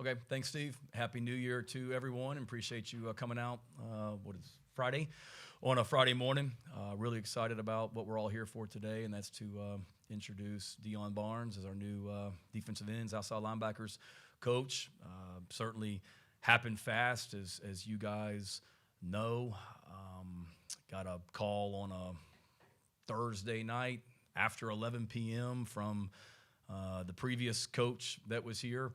Okay, thanks, Steve. Happy New Year to everyone, and appreciate you coming out. Friday? On a Friday morning. Really excited about what we're all here for today, and that's to introduce Deion Barnes as our new defensive ends, outside linebackers coach. Certainly happened fast, as you guys know. Got a call on a Thursday night after 11 p.m. from the previous coach that was here,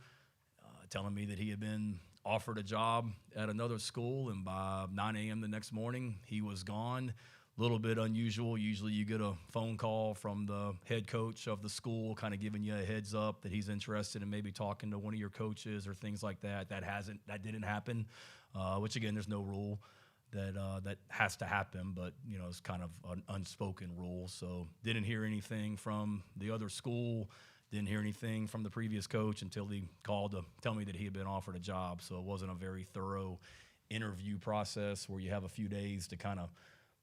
telling me that he had been offered a job at another school, and by 9 a.m. the next morning, he was gone. A little bit unusual. Usually you get a phone call from the head coach of the school kind of giving you a heads up that he's interested in maybe talking to one of your coaches or things like that. That didn't happen, which, again, there's no rule that has to happen, but, it's kind of an unspoken rule. So didn't hear anything from the other school. Didn't hear anything from the previous coach until he called to tell me that he had been offered a job. So it wasn't a very thorough interview process where you have a few days to kind of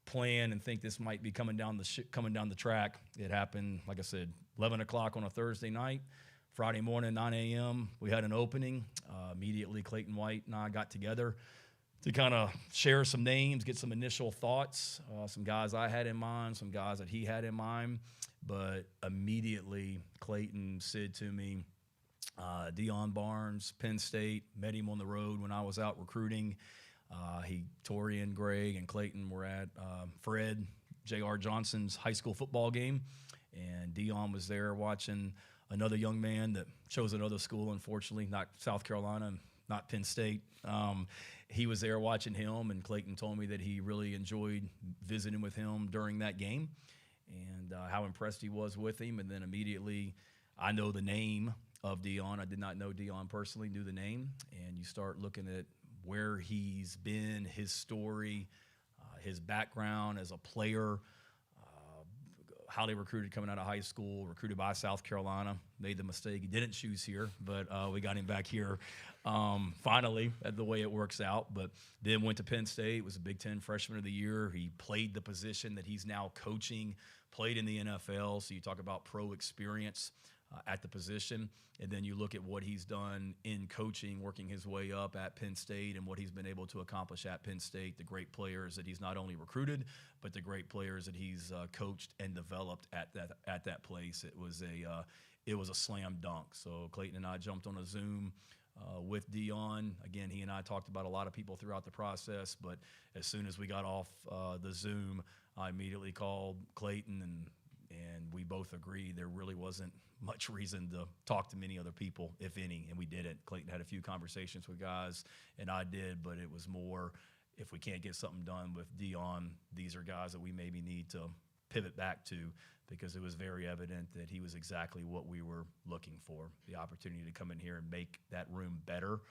plan and think this might be coming down the track. It happened, like I said, 11 o'clock on a Thursday night. Friday morning, 9 a.m., we had an opening. Immediately, Clayton White and I got together to kind of share some names, get some initial thoughts, some guys I had in mind, some guys that he had in mind. But immediately, Clayton said to me, Deion Barnes, Penn State, met him on the road when I was out recruiting. Torian, Greg, and Clayton were at Fred J.R. Johnson's high school football game, and Deion was there watching another young man that chose another school, unfortunately, not South Carolina, not Penn State. He was there watching him, and Clayton told me that he really enjoyed visiting with him during that game, and how impressed he was with him. And then immediately, I know the name of Deion. I did not know Deion personally, knew the name. And you start looking at where he's been, his story, his background as a player, highly recruited coming out of high school, recruited by South Carolina. Made the mistake. He didn't choose here, but we got him back here finally, the way it works out. But then went to Penn State, was a Big Ten Freshman of the Year. He played the position that he's now coaching, played in the NFL. So you talk about pro experience at the position. And then you look at what he's done in coaching, working his way up at Penn State, and what he's been able to accomplish at Penn State, the great players that he's not only recruited, but the great players that he's coached and developed at that place. It was a slam dunk. So Clayton and I jumped on a Zoom with Deion. Again, he and I talked about a lot of people throughout the process, but as soon as we got off the Zoom, I immediately called Clayton, and we both agreed there really wasn't much reason to talk to many other people, if any, and we didn't. Clayton had a few conversations with guys, and I did, but it was more, if we can't get something done with Deion, these are guys that we maybe need to pivot back to, because it was very evident that he was exactly what we were looking for, the opportunity to come in here and make that room better,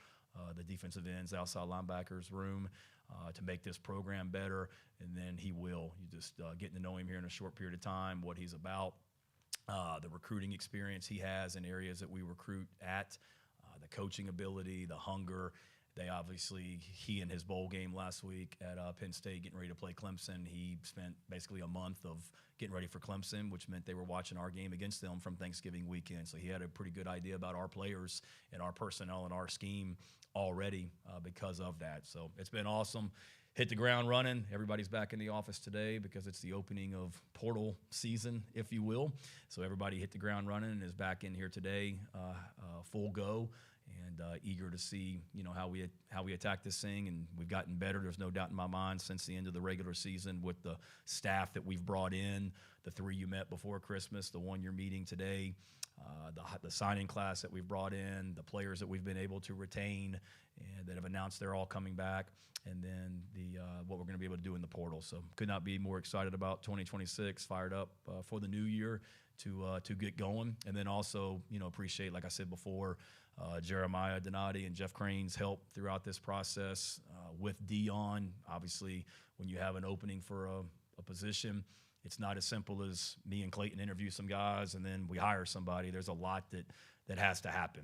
the defensive ends, outside linebackers room, to make this program better, and then he will. You just getting to know him here in a short period of time, what he's about, the recruiting experience he has in areas that we recruit at, the coaching ability, the hunger. He in his bowl game last week at Penn State, getting ready to play Clemson, he spent basically a month of getting ready for Clemson, which meant they were watching our game against them from Thanksgiving weekend. So he had a pretty good idea about our players and our personnel and our scheme already because of that. So it's been awesome. Hit the ground running. Everybody's back in the office today because it's the opening of portal season, if you will. So everybody hit the ground running and is back in here today, full go, and eager to see how we attack this thing. And we've gotten better. There's no doubt in my mind since the end of the regular season with the staff that we've brought in, the three you met before Christmas, the one you're meeting today, the signing class that we've brought in, the players that we've been able to retain and that have announced they're all coming back, and then what we're going to be able to do in the portal. So could not be more excited about 2026, fired up for the new year to get going. And then also, appreciate, like I said before, Jeremiah Donati and Jeff Crane's help throughout this process with Deion. Obviously, when you have an opening for a position, it's not as simple as me and Clayton interview some guys and then we hire somebody. There's a lot that has to happen.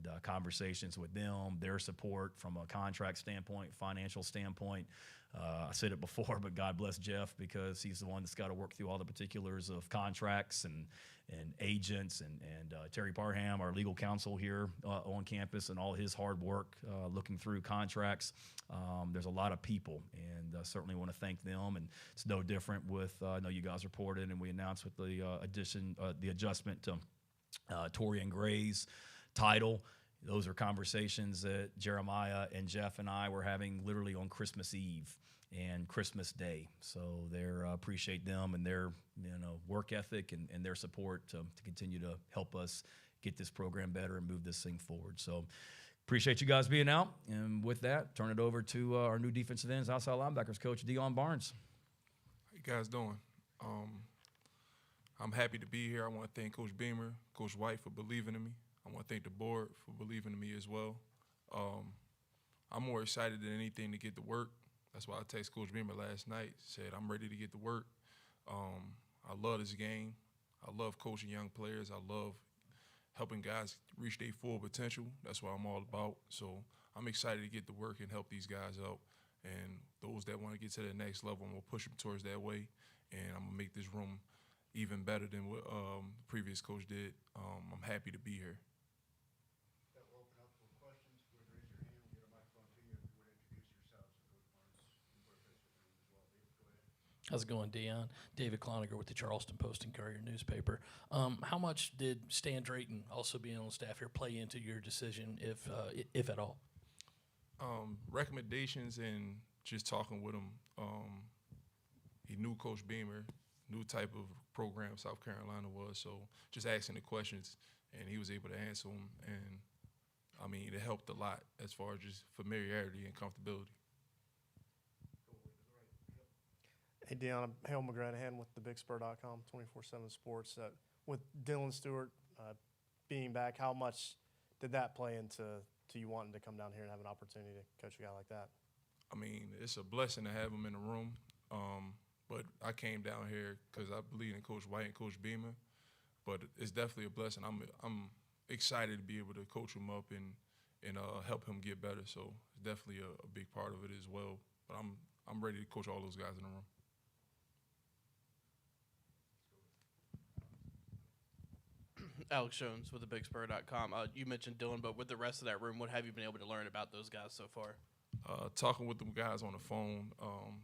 and conversations with them, their support from a contract standpoint, financial standpoint. I said it before, but God bless Jeff, because he's the one that's got to work through all the particulars of contracts and agents, and Terry Parham, our legal counsel here on campus, and all his hard work looking through contracts. There's a lot of people, and certainly want to thank them. And it's no different with, I know you guys reported, and we announced with the adjustment to Torian Gray's title. Those are conversations that Jeremiah and Jeff and I were having literally on Christmas Eve and Christmas Day. So appreciate them and their work ethic and their support to continue to help us get this program better and move this thing forward. So appreciate you guys being out. And with that, turn it over to our new defensive ends, outside linebackers coach, Deion Barnes. How you guys doing? I'm happy to be here. I want to thank Coach Beamer, Coach White for believing in me. I want to thank the board for believing in me as well. I'm more excited than anything to get to work. That's why I texted Coach Beamer last night, said I'm ready to get to work. I love this game. I love coaching young players. I love helping guys reach their full potential. That's what I'm all about. So I'm excited to get to work and help these guys out. And those that want to get to the next level, I'm going to push them towards that way. And I'm going to make this room even better than what the previous coach did. I'm happy to be here. That will open up for questions. Go ahead and raise your hand. We'll get a microphone to you if you would introduce yourselves. So Coach Barnes, you put a face with your name as well. David, go ahead. How's it going, Deion? David Cloninger with the Charleston Post and Courier newspaper. How much did Stan Drayton, also being on staff here, play into your decision, if at all? Recommendations and just talking with him. He knew Coach Beamer, knew type of program South Carolina was, so just asking the questions, and he was able to answer them. And, I mean, it helped a lot as far as just familiarity and comfortability. Hey, Deion, I'm Hale McGranahan with thebigspur.com, 24/7 Sports. With Dylan Stewart being back, how much did that play into you wanting to come down here and have an opportunity to coach a guy like that? I mean, it's a blessing to have him in the room. But I came down here because I believe in Coach White and Coach Beamer. But it's definitely a blessing. I'm excited to be able to coach him up and help him get better. So it's definitely a big part of it as well. But I'm ready to coach all those guys in the room. Alex Jones with thebigspur.com. You mentioned Dylan, but with the rest of that room, what have you been able to learn about those guys so far? Talking with them guys on the phone,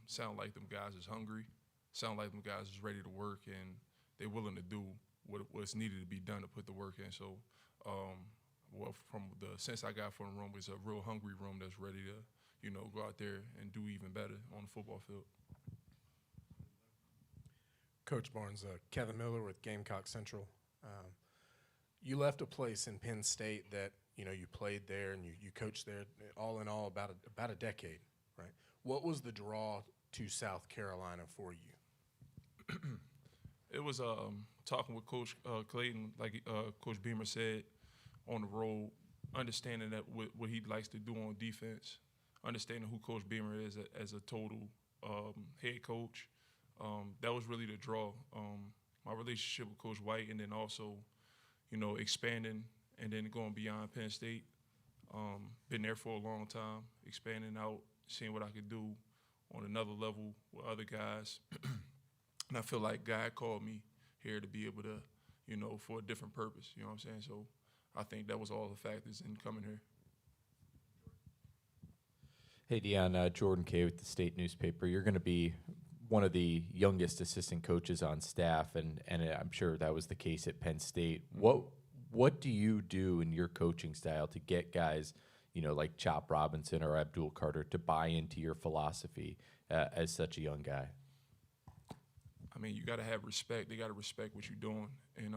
sound like them guys is hungry, sound like them guys is ready to work, and they're willing to do what's needed to be done to put the work in. So, from the sense I got from the room, it's a real hungry room that's ready to, go out there and do even better on the football field. Coach Barnes, Kevin Miller with Gamecock Central. You left a place in Penn State that you played there and you coached there all in all about a decade, right? What was the draw to South Carolina for you? It was talking with Coach Clayton, like Coach Beamer said, on the road, understanding that what he likes to do on defense, understanding who Coach Beamer is as a total head coach. That was really the draw. My relationship with Coach White, and then also, expanding and then going beyond Penn State. Been there for a long time, expanding out, seeing what I could do on another level with other guys. And I feel like God called me here to be able to, for a different purpose, you know what I'm saying? So I think that was all the factors in coming here. Hey, Deion, Jordan Kay with the State newspaper. You're going to be one of the youngest assistant coaches on staff, and I'm sure that was the case at Penn State. What do you do in your coaching style to get guys, like Chop Robinson or Abdul Carter to buy into your philosophy as such a young guy? I mean, you got to have respect. They got to respect what you're doing and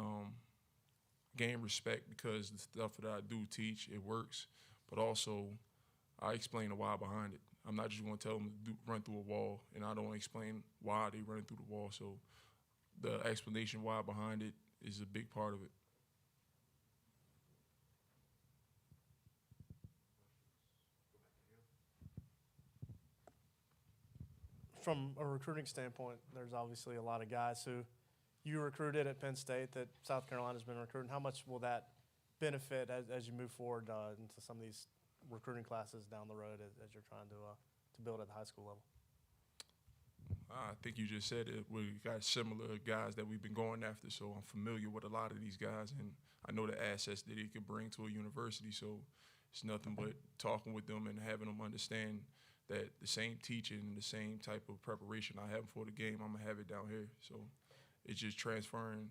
gain respect, because the stuff that I do teach, it works. But also, I explain the why behind it. I'm not just going to tell them to run through a wall, and I don't explain why they run through the wall. So the explanation why behind it is a big part of it. From a recruiting standpoint, there's obviously a lot of guys who you recruited at Penn State that South Carolina's been recruiting. How much will that benefit as you move forward into some of these recruiting classes down the road as you're trying to build at the high school level? I think you just said it. We got similar guys that we've been going after, so I'm familiar with a lot of these guys, and I know the assets that he could bring to a university. So it's nothing but talking with them and having them understand that the same teaching and the same type of preparation I have for the game, I'm gonna have it down here. So it's just transferring,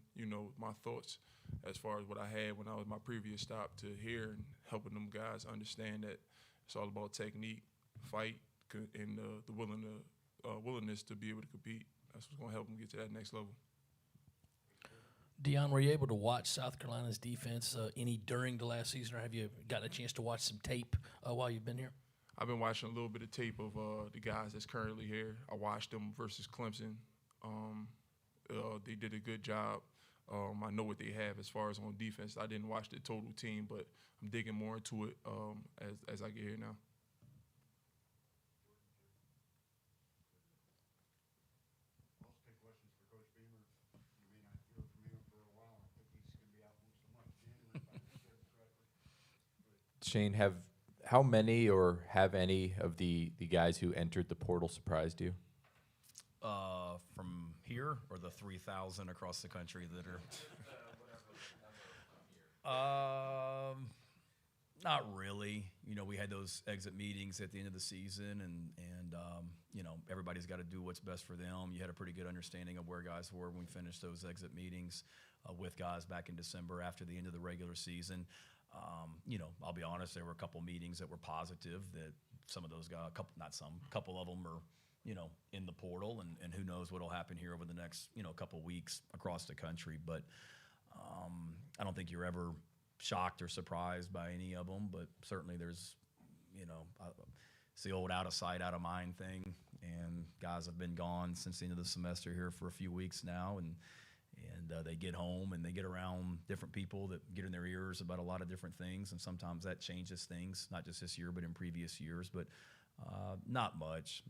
my thoughts as far as what I had when I was my previous stop to here, and helping them guys understand that it's all about technique, fight, and the willingness to be able to compete. That's what's going to help them get to that next level. Deion, were you able to watch South Carolina's defense any during the last season, or have you gotten a chance to watch some tape while you've been here? I've been watching a little bit of tape of the guys that's currently here. I watched them versus Clemson. They did a good job. I know what they have as far as on defense. I didn't watch the total team, but I'm digging more into it as I get here now. I'll also take questions for Coach Beamer. You may not hear from him for a while. I think he's going to be out once a month, January, if I understood correctly. Shane, how many or have any of the guys who entered the portal surprised you? From here, or the 3,000 across the country that are? Not really. We had those exit meetings at the end of the season, and everybody's got to do what's best for them. You had a pretty good understanding of where guys were when we finished those exit meetings with guys back in December after the end of the regular season. I'll be honest, there were a couple meetings that were positive, that some of those guys, a couple of them are, in the portal, and who knows what'll happen here over the next, couple weeks across the country. But I don't think you're ever shocked or surprised by any of them, but certainly there's, it's the old out of sight, out of mind thing, and guys have been gone since the end of the semester here for a few weeks now, and they get home and they get around different people that get in their ears about a lot of different things, and sometimes that changes things, not just this year but in previous years. But not much.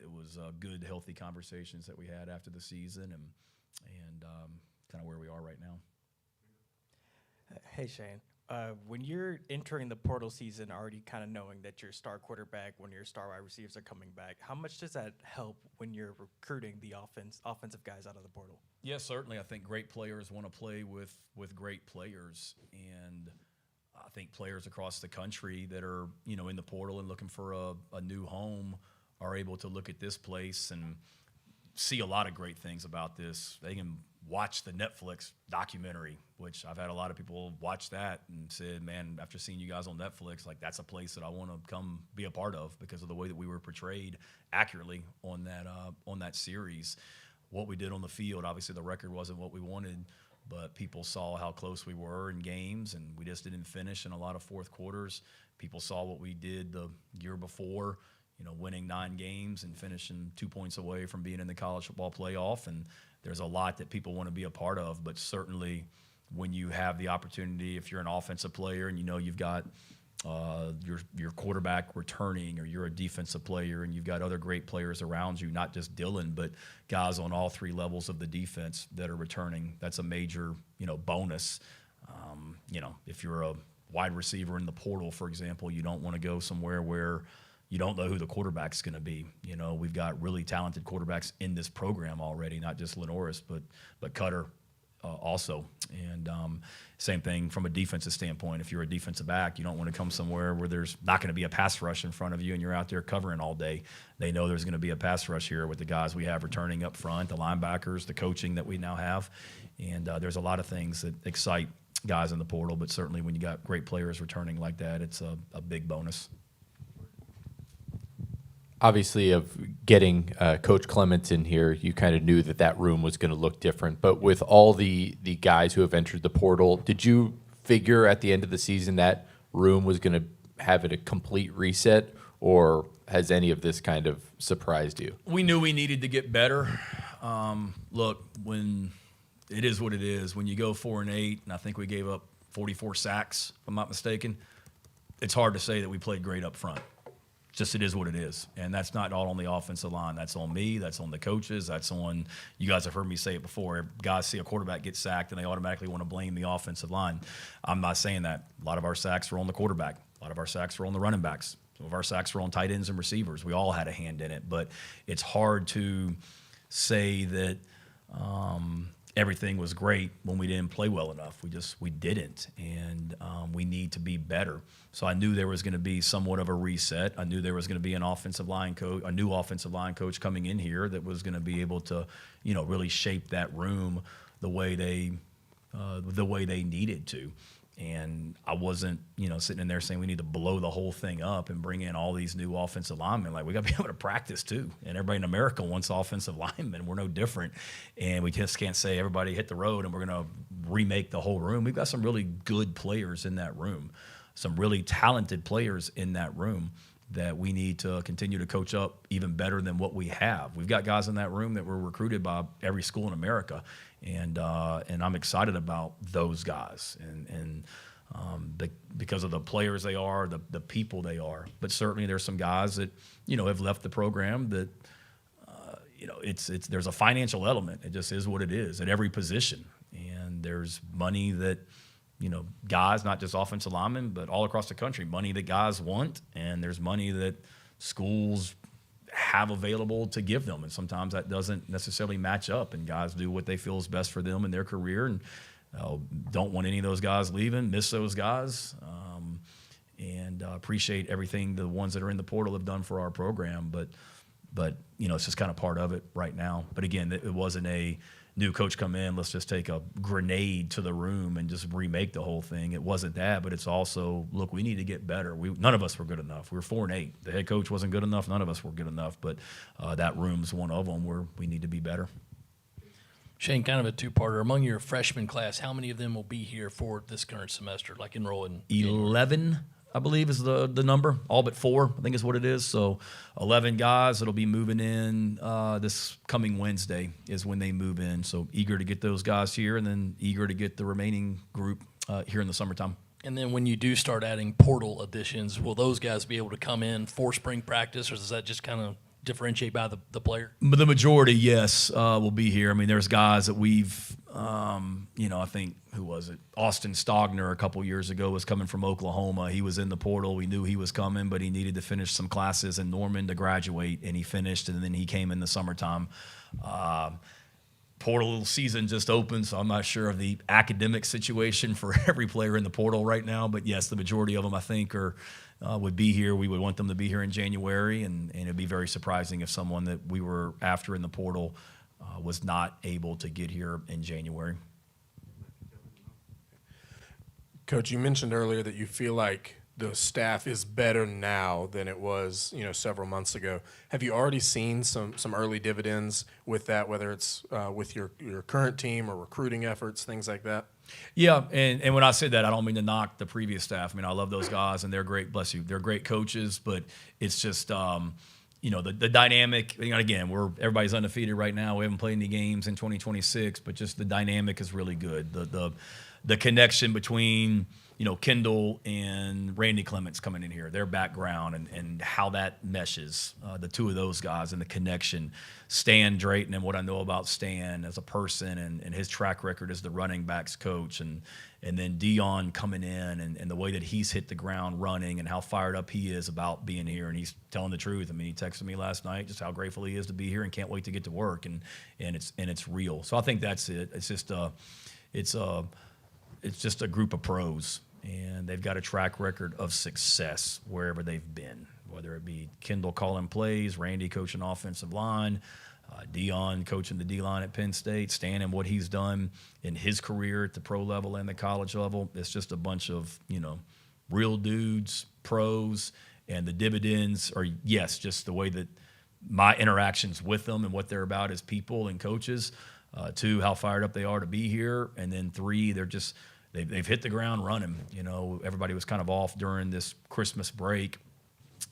It was good, healthy conversations that we had after the season, and kind of where we are right now. Hey, Shane. When you're entering the portal season already kind of knowing that your star quarterback, one of your star wide receivers are coming back, how much does that help when you're recruiting the offensive guys out of the portal? Yes, certainly. I think great players want to play with great players, and I think players across the country that are, in the portal and looking for a new home are able to look at this place and see a lot of great things about this. They can watch the Netflix documentary, which I've had a lot of people watch that and said, man, after seeing you guys on Netflix, like, that's a place that I want to come be a part of because of the way that we were portrayed accurately on that series. What we did on the field, obviously the record wasn't what we wanted, but people saw how close we were in games, and we just didn't finish in a lot of fourth quarters. People saw what we did the year before, winning 9 games and finishing 2 points away from being in the college football playoff. And there's a lot that people want to be a part of, but certainly when you have the opportunity, if you're an offensive player and you've got your quarterback returning, or you're a defensive player and you've got other great players around you, not just Dylan, but guys on all 3 levels of the defense that are returning, that's a major, bonus. If you're a wide receiver in the portal, for example, you don't want to go somewhere where you don't know who the quarterback's going to be. We've got really talented quarterbacks in this program already, not just Lenoris, but Cutter also. And same thing from a defensive standpoint. If you're a defensive back, you don't want to come somewhere where there's not going to be a pass rush in front of you and you're out there covering all day. They know there's going to be a pass rush here with the guys we have returning up front, the linebackers, the coaching that we now have. And there's a lot of things that excite guys in the portal, but certainly when you got great players returning like that, it's a big bonus. Obviously, of getting Coach Clements in here, you kind of knew that room was going to look different. But with all the guys who have entered the portal, did you figure at the end of the season that room was going to have it a complete reset, or has any of this kind of surprised you? We knew we needed to get better. Look, when it is what it is, when you go 4-8, and I think we gave up 44 sacks, if I'm not mistaken, it's hard to say that we played great up front. just it is what it is. And that's not all on the offensive line. That's on me. That's on the coaches. That's on, you guys have heard me say it before. Guys see a quarterback get sacked and they automatically want to blame the offensive line. I'm not saying that. A lot of our sacks were on the quarterback. A lot of our sacks were on the running backs. Some of our sacks were on tight ends and receivers. We all had a hand in it. But it's hard to say that everything was great when we didn't play well enough. We didn't. And we need to be better. So I knew there was going to be somewhat of a reset. I knew there was going to be an offensive line coach, a new offensive line coach coming in here that was going to be able to, really shape that room the way they needed to. And I wasn't, sitting in there saying we need to blow the whole thing up and bring in all these new offensive linemen. Like, we got to be able to practice too. And everybody in America wants offensive linemen. We're no different. And we just can't say everybody hit the road and we're going to remake the whole room. We've got some really good players in that room, some really talented players in that room that we need to continue to coach up even better than what we have. We've got guys in that room that were recruited by every school in America. And I'm excited about those guys and because of the players they are, the people they are. But certainly there's some guys that, have left the program that, there's a financial element. It just is what it is at every position. And there's money that, guys, not just offensive linemen, but all across the country, money that guys want. And there's money that schools have available to give them, and sometimes that doesn't necessarily match up, and guys do what they feel is best for them in their career, and don't want any of those guys leaving, miss those guys, and appreciate everything the ones that are in the portal have done for our program, but it's just kind of part of it right now. But again, it wasn't a new coach come in, let's just take a grenade to the room and just remake the whole thing. It wasn't that, but it's also, look, we need to get better. None of us were good enough. We were 4-8. The head coach wasn't good enough. None of us were good enough, but that room's one of them where we need to be better. Shane, kind of a two-parter. Among your freshman class, how many of them will be here for this current semester, like enroll in? 11, I believe, is the number. All but 4, I think, is what it is. So 11 guys that'll be moving in this coming Wednesday is when they move in. So eager to get those guys here, and then eager to get the remaining group here in the summertime. And then when you do start adding portal additions, will those guys be able to come in for spring practice, or does that just kind of differentiate by the player? The majority, yes, will be here. I mean, there's guys that we've, I think, who was it? Austin Stogner a couple years ago was coming from Oklahoma. He was in the portal. We knew he was coming, but he needed to finish some classes in Norman to graduate, and he finished, and then he came in the summertime. Portal season just opened, so I'm not sure of the academic situation for every player in the portal right now. But yes, the majority of them, I think, would be here. We would want them to be here in January, and it'd be very surprising if someone that we were after in the portal was not able to get here in January. Coach, you mentioned earlier that you feel like the staff is better now than it was, several months ago. Have you already seen some early dividends with that, whether it's with your current team or recruiting efforts, things like that? Yeah, and when I say that, I don't mean to knock the previous staff. I mean, I love those guys, and they're great. Bless you, they're great coaches. But it's just, the dynamic. Again, everybody's undefeated right now. We haven't played any games in 2026, but just the dynamic is really good. The connection between Kendall and Randy Clements coming in here, their background and how that meshes, the two of those guys and the connection. Stan Drayton and what I know about Stan as a person and his track record as the running backs coach, and then Deion coming in and the way that he's hit the ground running and how fired up he is about being here, and he's telling the truth. I mean, he texted me last night just how grateful he is to be here and can't wait to get to work, and it's real. So I think that's it. It's just a group of pros, and they've got a track record of success wherever they've been, whether it be Kendall calling plays, Randy coaching offensive line, Deion coaching the D-line at Penn State, Stan and what he's done in his career at the pro level and the college level. It's just a bunch of, real dudes, pros, and the dividends are, yes, just the way that my interactions with them and what they're about as people and coaches. 2, how fired up they are to be here. And then 3, they've hit the ground running. Everybody was kind of off during this Christmas break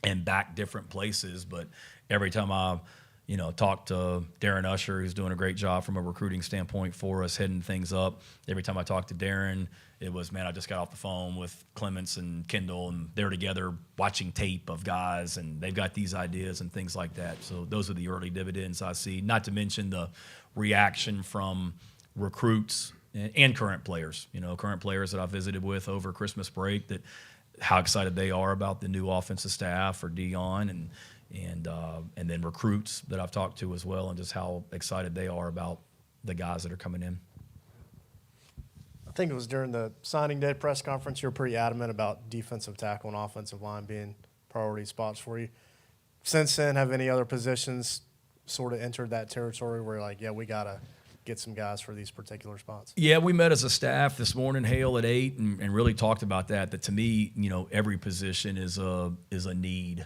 and back different places. But every time I, talked to Darren Usher, who's doing a great job from a recruiting standpoint for us, heading things up. Every time I talked to Darren, it was, man, I just got off the phone with Clements and Kendall, and they're together watching tape of guys, and they've got these ideas and things like that. So those are the early dividends I see, not to mention the reaction from recruits and current players. Current players that I visited with over Christmas break, that how excited they are about the new offensive staff or Deion, and then recruits that I've talked to as well, and just how excited they are about the guys that are coming in. I think it was during the signing day press conference, you were pretty adamant about defensive tackle and offensive line being priority spots for you. Since then, have any other positions sort of entered that territory where, like, yeah, we got to get some guys for these particular spots? Yeah, we met as a staff this morning, Hale, at 8, and really talked about that. That to me, every position is a need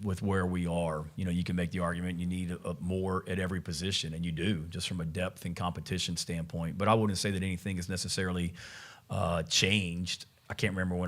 with where we are. You can make the argument you need more at every position, and you do, just from a depth and competition standpoint. But I wouldn't say that anything has necessarily changed. I can't remember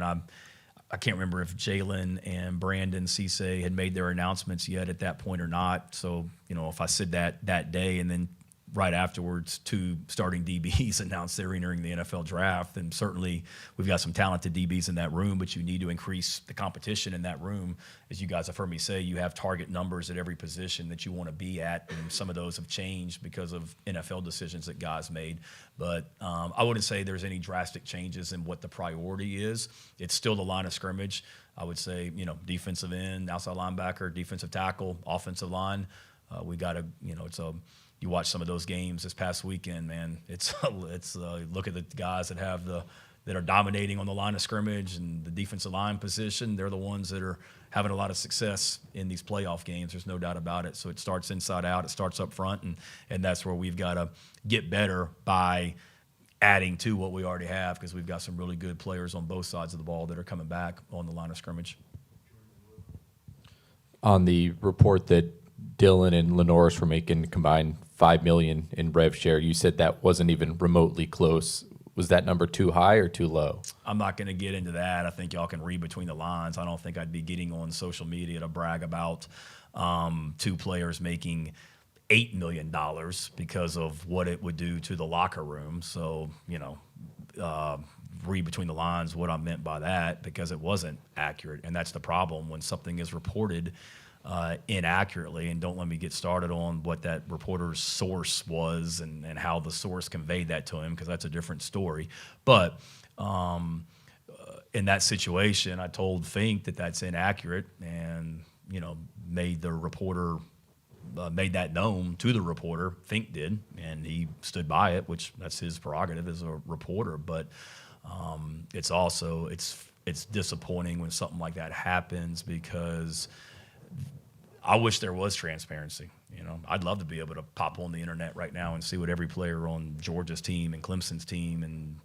if Jalen and Brandon Cisse had made their announcements yet at that point or not. So, if I said that day, and then right afterwards 2 starting DBs announced they're entering the NFL draft, then certainly we've got some talented DBs in that room, but you need to increase the competition in that room. As you guys have heard me say, you have target numbers at every position that you want to be at, and some of those have changed because of NFL decisions that guys made. But I wouldn't say there's any drastic changes in what the priority is. It's still the line of scrimmage. I would say, defensive end, outside linebacker, defensive tackle, offensive line. We got to, you watch some of those games this past weekend, man. It's look at the guys that are dominating on the line of scrimmage and the defensive line position. They're the ones that are having a lot of success in these playoff games. There's no doubt about it. So it starts inside out. It starts up front, and that's where we've got to get better by adding to what we already have, because we've got some really good players on both sides of the ball that are coming back on the line of scrimmage. On the report that Dylan and Lenoris were making combined $5 million in rev share, you said that wasn't even remotely close. Was that number too high or too low? I'm not going to get into that. I think y'all can read between the lines. I don't think I'd be getting on social media to brag about 2 players making $8 million because of what it would do to the locker room. So, read between the lines what I meant by that, because it wasn't accurate. And that's the problem when something is reported inaccurately. And don't let me get started on what that reporter's source was and how the source conveyed that to him, because that's a different story. But in that situation, I told Fink that that's inaccurate, and made the reporter made that known to the reporter. Fink did, and he stood by it, which that's his prerogative as a reporter. But it's also it's disappointing when something like that happens, because I wish there was transparency. I'd love to be able to pop on the internet right now and see what every player on Georgia's team and Clemson's team and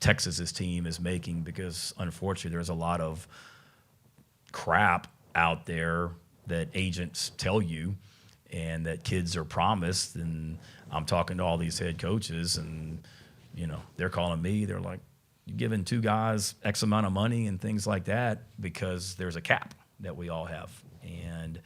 Texas's team is making, because unfortunately there's a lot of crap out there that agents tell you and that kids are promised. And I'm talking to all these head coaches, and they're calling me. They're like, "You're giving 2 guys X amount of money," and things like that, because there's a cap that we all have. And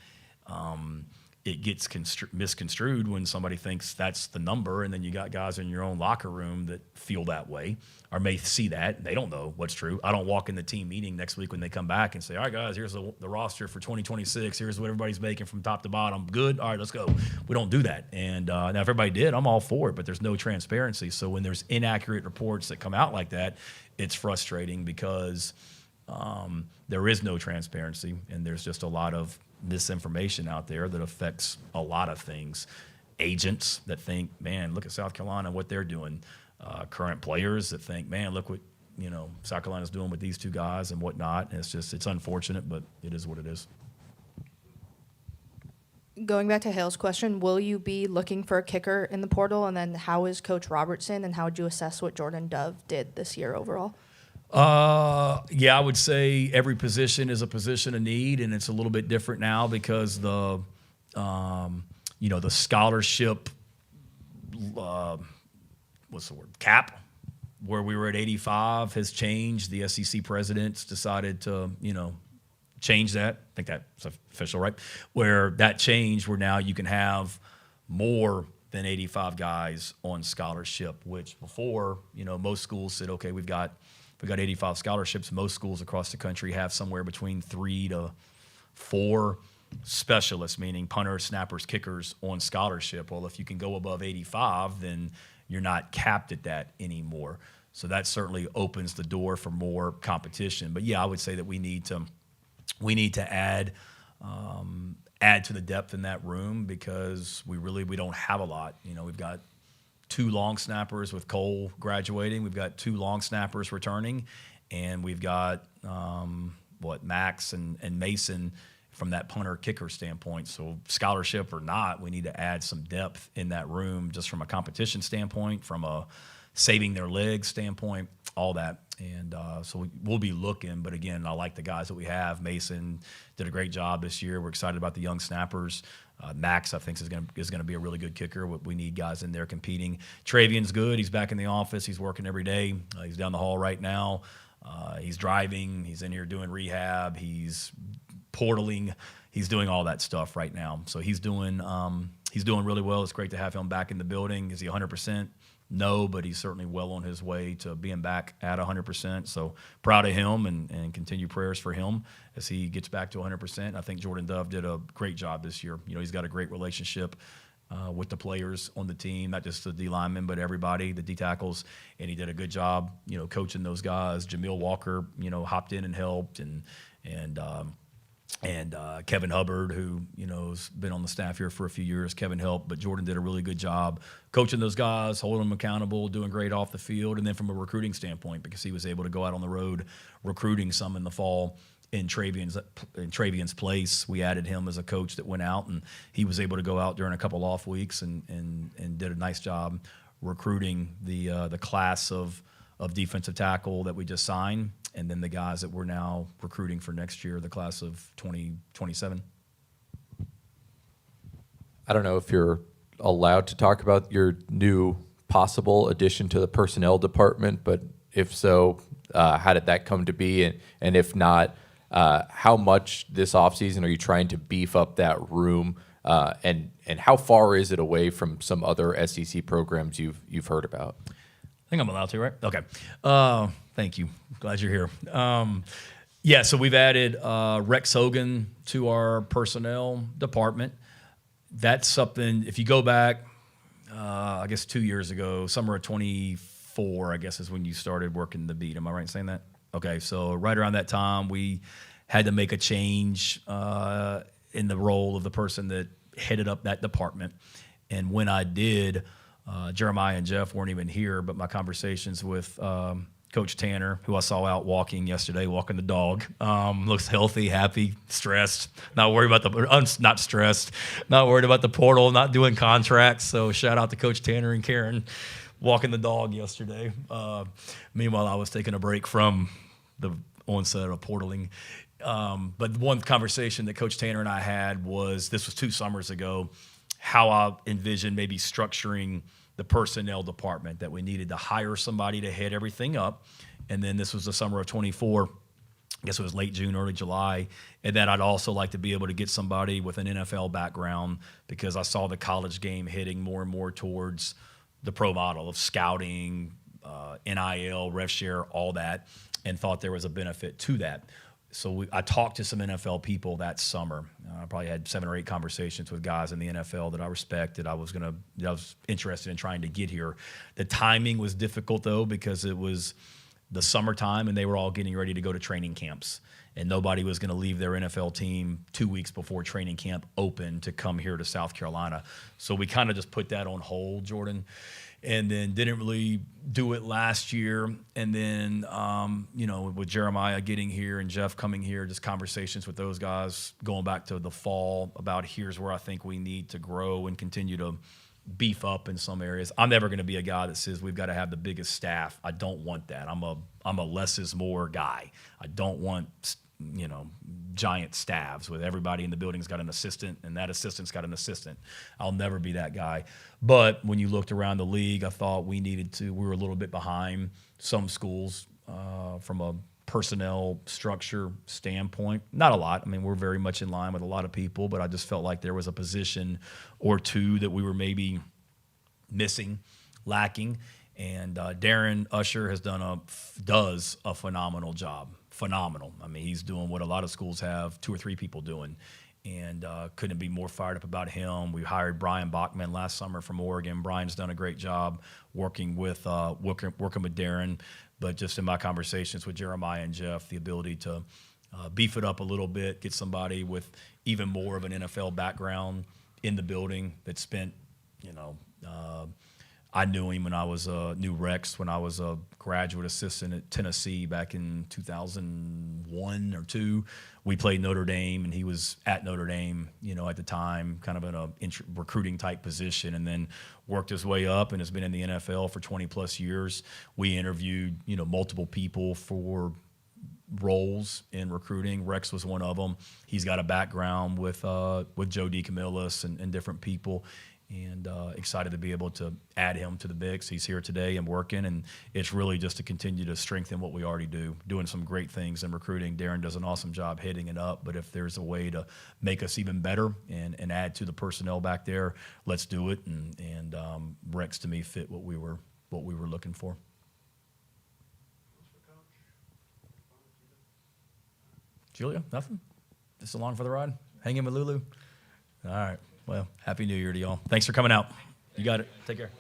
it gets misconstrued when somebody thinks that's the number, and then you got guys in your own locker room that feel that way or may see that. They don't know what's true. I don't walk in the team meeting next week when they come back and say, "All right, guys, here's the roster for 2026. Here's what everybody's making from top to bottom. Good? All right, let's go." We don't do that. And now if everybody did, I'm all for it, but there's no transparency. So when there's inaccurate reports that come out like that, it's frustrating, because there is no transparency, and there's just a lot of misinformation out there that affects a lot of things. Agents that think, "Man, look at South Carolina, what they're doing." Current players that think, "Man, look what South Carolina's doing with these 2 guys and whatnot." And it's unfortunate, but it is what it is. Going back to Hale's question, will you be looking for a kicker in the portal? And then how is Coach Robertson, and how would you assess what Jordan Dove did this year overall? Yeah, I would say every position is a position of need, and it's a little bit different now because the scholarship, what's the word, cap, where we were at 85 has changed. The SEC presidents decided to, changed that. I think that's official, right? Where that changed, where now you can have more than 85 guys on scholarship, which before, most schools said, okay, we've got 85 scholarships. Most schools across the country have somewhere between 3 to 4 specialists, meaning punters, snappers, kickers on scholarship. Well, if you can go above 85, then you're not capped at that anymore. So that certainly opens the door for more competition. But yeah, I would say that we need to add to the depth in that room, because we don't have a lot. We've got 2 long snappers with Cole graduating. We've got 2 long snappers returning, and we've got Max and Mason from that punter kicker standpoint. So scholarship or not, we need to add some depth in that room, just from a competition standpoint, from a saving their legs standpoint, all that. And so we'll be looking. But again, I like the guys that we have. Mason did a great job this year. We're excited about the young snappers. Max, I think, is going to be a really good kicker. We need guys in there competing. Travian's good. He's back in the office. He's working every day. He's down the hall right now. He's driving. He's in here doing rehab. He's portaling. He's doing all that stuff right now. So he's doing really well. It's great to have him back in the building. Is he 100%? No, but he's certainly well on his way to being back at 100%. So proud of him, and continue prayers for him as he gets back to 100%. I think Jordan Dove did a great job this year. He's got a great relationship with the players on the team, not just the D linemen, but everybody, the D tackles, and he did a good job, coaching those guys. Jamil Walker, hopped in and helped, and Kevin Hubbard, who has been on the staff here for a few years. Kevin helped, but Jordan did a really good job coaching those guys, holding them accountable, doing great off the field, and then from a recruiting standpoint, because he was able to go out on the road recruiting some in the fall in Travian's place. We added him as a coach that went out, and he was able to go out during a couple off weeks and did a nice job recruiting the class of defensive tackle that we just signed, and then the guys that we're now recruiting for next year, the class of 2027. I don't know if you're allowed to talk about your new possible addition to the personnel department, but if so, how did that come to be? And if not, how much this offseason are you trying to beef up that room? And how far is it away from some other SEC programs you've heard about? I think I'm allowed to, right? Okay. Thank you. Glad you're here. Yeah, so we've added Rex Hogan to our personnel department. That's something, if you go back, I guess 2 years ago, summer of 24, I guess is when you started working the beat. Am I right in saying that? Okay, so right around that time, we had to make a change in the role of the person that headed up that department. And when I did, Jeremiah and Jeff weren't even here, but my conversations with Coach Tanner, who I saw out walking yesterday, walking the dog, looks healthy, happy, stressed, not worried about not stressed, not worried about the portal, not doing contracts. So shout out to Coach Tanner and Karen walking the dog yesterday. Meanwhile, I was taking a break from the onset of portaling. But one conversation that Coach Tanner and I had was 2 summers ago, how I envisioned maybe structuring the personnel department, that we needed to hire somebody to head everything up. And then this was the summer of 24. I guess it was late June, early July. And then I'd also like to be able to get somebody with an NFL background, because I saw the college game heading more and more towards the pro model of scouting, NIL, rev share, all that, and thought there was a benefit to that. So I talked to some NFL people that summer. I probably had 7 or 8 conversations with guys in the NFL that I respect, that I was interested in trying to get here. The timing was difficult, though, because it was the summertime and they were all getting ready to go to training camps. And nobody was going to leave their NFL team 2 weeks before training camp opened to come here to South Carolina. So we kind of just put that on hold, Jordan, and then didn't really do it last year. And then, with Jeremiah getting here and Jeff coming here, just conversations with those guys going back to the fall about here's where I think we need to grow and continue to beef up in some areas. I'm never going to be a guy that says we've got to have the biggest staff. I don't want that. I'm a less is more guy. I don't want, giant staffs with everybody in the building's got an assistant and that assistant's got an assistant. I'll never be that guy. But when you looked around the league, I thought we were a little bit behind some schools from a personnel structure standpoint. Not a lot. I mean, we're very much in line with a lot of people, but I just felt like there was a position or two that we were maybe missing, lacking. And Darren Usher does a phenomenal job. Phenomenal. I mean, he's doing what a lot of schools have 2 or 3 people doing. And couldn't be more fired up about him. We hired Brian Bachman last summer from Oregon. Brian's done a great job working with Darren. But just in my conversations with Jeremiah and Jeff, the ability to beef it up a little bit, get somebody with even more of an NFL background in the building that spent, I knew him when I was knew Rex when I was a graduate assistant at Tennessee back in 2001 or 2. We played Notre Dame, and he was at Notre Dame, at the time, kind of in a recruiting type position, and then worked his way up and has been in the NFL for 20 plus years. We interviewed, multiple people for roles in recruiting. Rex was one of them. He's got a background with Joe DeCamillis and different people. And excited to be able to add him to the mix. He's here today and working, and it's really just to continue to strengthen what we already do, doing some great things in recruiting. Darren does an awesome job hitting it up, but if there's a way to make us even better and add to the personnel back there, let's do it. And Rex, to me, fit what we were looking for. Julia, nothing? Just along for the ride? Hanging with Lulu? All right. Well, Happy New Year to y'all. Thanks for coming out. You got it. Take care.